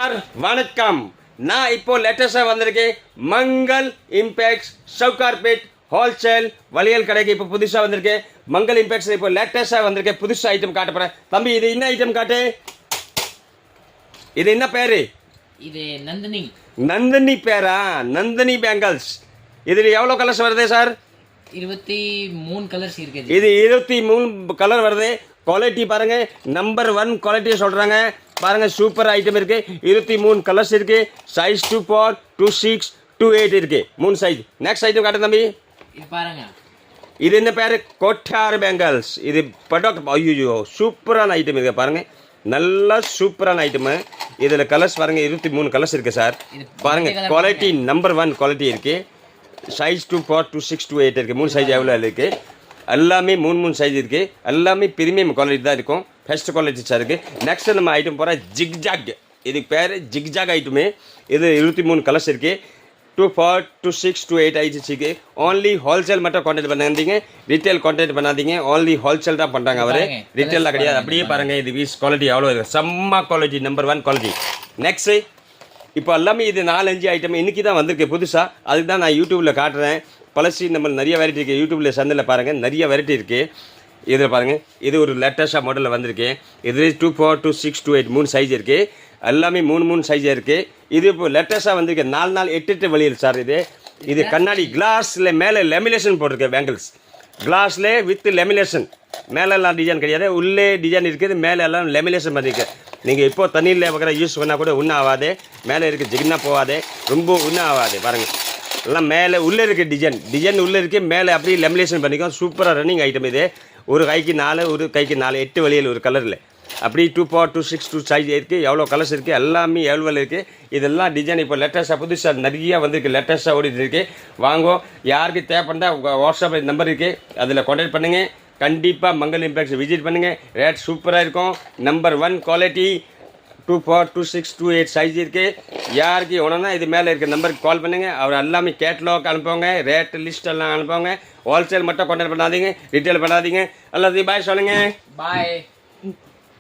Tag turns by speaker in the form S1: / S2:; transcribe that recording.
S1: வணக்கம். நான் இப்போ லேட்டஸ்டாக வந்திருக்கேன். மங்கள் இம்பேக்ட்ஸ் சவுகார்பேட் ஹோல்சேல் வளையல் கடைக்கு இப்போ புதுசாக வந்திருக்கேன். மங்கள் இம்பேக்ட்ஸ் இப்போ லேட்டஸ்டாக வந்திருக்கேன். புதுசாக ஐட்டம் காட்ட போகிறேன். தம்பி இது என்ன ஐட்டம் காட்டு? இது என்ன பேரு?
S2: இது நந்தினி.
S1: நந்தினி பேரா? நந்தினி பேங்கிள்ஸ். இதில் எவ்வளோ கலர்ஸ் வருது சார்?
S2: 23 கலர்ஸ் இருக்கு.
S1: இது 23 கலர் வருது. குவாலிட்டி பாருங்க, நம்பர் 1 குவாலிட்டியை சொல்றாங்க. பாருங்க, சூப்பர் ஐட்டம் இருக்கு. 23 கலர்ஸ் இருக்கு. சைஸ் 24, 26, 28 இருக்கு. 3 சைஸ். நெக்ஸ்ட் ஐட்டம் காட்டு தம்பி.
S2: இது பாருங்க.
S1: இது என்ன பேரு? கோட்டார் பேங்கிள்ஸ். இது படாக். ஐயோ, சூப்பரான ஐட்டம் இருக்கு பாருங்க. நல்லா சூப்பரான ஐட்டம். இதில் கலர்ஸ் பாருங்க, 23 கலர்ஸ் இருக்கு சார். பாருங்க, குவாலிட்டி நம்பர் 1 குவாலிட்டி இருக்கு. சைஸ் 24, 26, 28 இருக்கு. 3 சைஸ் எவ்வளோ இருக்கு? எல்லாமே 3 சைஸ் இருக்கு. எல்லாமே பிரீமியம் குவாலிட்டி தான் இருக்கும். ஃபர்ஸ்ட் குவாலிட்டி சார் இருக்கு. நெக்ஸ்ட் நம்ம ஐட்டம் போகிற ஜிக்ஜாக். இதுக்கு பேர் ஜிக்ஜாக் ஐட்டமே. இது 23 கலர்ஸ் இருக்கு. 24, 26, 28 ஆயிடுச்சு. ஓன்லி ஹோல்சேல் மட்டும் கான்டாக்ட் பண்ணாதீங்க, ரீட்டைல் கான்டாக்ட் பண்ணாதீங்க. ஓன்லி ஹோல்சேல் தான் பண்ணுறாங்க அவர், ரீட்டைலில் கிடையாது. அப்படியே பாருங்கள், இது பீஸ் குவாலிட்டி எவ்வளோ இருக்குது. செம்ம குவாலிட்டி, நம்பர் 1 குவாலிட்டி. நெக்ஸ்ட்டு இப்போ எல்லாமே இது 4-5 ஐட்டம் இன்றைக்கி தான் வந்திருக்கு புதுசாக. அதுக்கு தான் நான் யூடியூப்பில் காட்டுறேன். பழசி நம்ம நிறைய வெரைட்டி இருக்குது. யூடியூப்பில் சந்தையில் பாருங்கள், நிறைய வெரைட்டி இருக்குது. இதில் பாருங்கள், இது ஒரு லேட்டஸ்டாக மாடலில் வந்திருக்கு. இது 24, 26, 28 3 சைஸ் இருக்குது. எல்லாமே 3 சைஸ் இருக்குது. இது இப்போ லேட்டஸ்ட்டாக வந்திருக்கு. 4 8 வழியில் சார். இது கண்ணாடி கிளாஸில் மேலே லெமினேஷன் போட்டிருக்கு. பேங்கிள்ஸ் கிளாஸில் வித் லெமினேஷன். மேலெல்லாம் டிசைன் கிடையாது, உள்ளே டிசைன் இருக்குது. மேலே எல்லாம் லெமினேஷன் பண்ணியிருக்கு. நீங்கள் இப்போ தண்ணியில் வைக்கிற யூஸ் பண்ணால் கூட ஒன்றும் ஆகாது. மேலே இருக்குது ஜிகினா போகாது, ரொம்ப ஒன்றும் ஆகாது. பாருங்கள், எல்லாம் மேலே உள்ளே இருக்குது டிசைன் உள்ளே இருக்குது. மேலே அப்படியே லெமினேஷன் பண்ணிக்கோ. சூப்பராக ரன்னிங் ஐட்டம் இது. ஒரு கைக்கு 4, ஒரு கைக்கு 4, 8 வழியில் ஒரு கலரில். அப்படி 24, 26, 2 சைஸ் இருக்குது. எவ்வளோ கலர்ஸ் இருக்குது, எல்லாமே எவ்வளோ இருக்குது. இதெல்லாம் டிசைன் இப்போ லேட்டஸ்ட்டாக புதுசாக நிறையா வந்திருக்கு. லேட்டஸ்ட்டாக ஓடிட்டு இருக்குது. வாங்கோ. யாருக்கு தேவைப்பட்டா உங்கள் வாட்ஸ்அப் நம்பர் இருக்குது, அதில் கான்டாக்ட் பண்ணுங்கள். கண்டிப்பாக மங்கள் இம்பேக்ட்ஸ் விசிட் பண்ணுங்கள். ரேட் சூப்பராக இருக்கும். Number 1 quality. 24, 26, 28 சைஸ் இருக்குது. யாருக்கு வேணும்னா இது மேலே இருக்க நம்பருக்கு கால் பண்ணுங்கள். அவர் எல்லாமே கேட்லாக் அனுப்புவாங்க, ரேட் லிஸ்ட் எல்லாம் அனுப்புவாங்க. ஹோல்சேல் மட்டும் கான்டாக்ட் பண்ணாதீங்க, ரீட்டைல் பண்ணாதீங்க. எல்லாத்தையும் பாய் சொல்லுங்கள்.
S2: பாய்.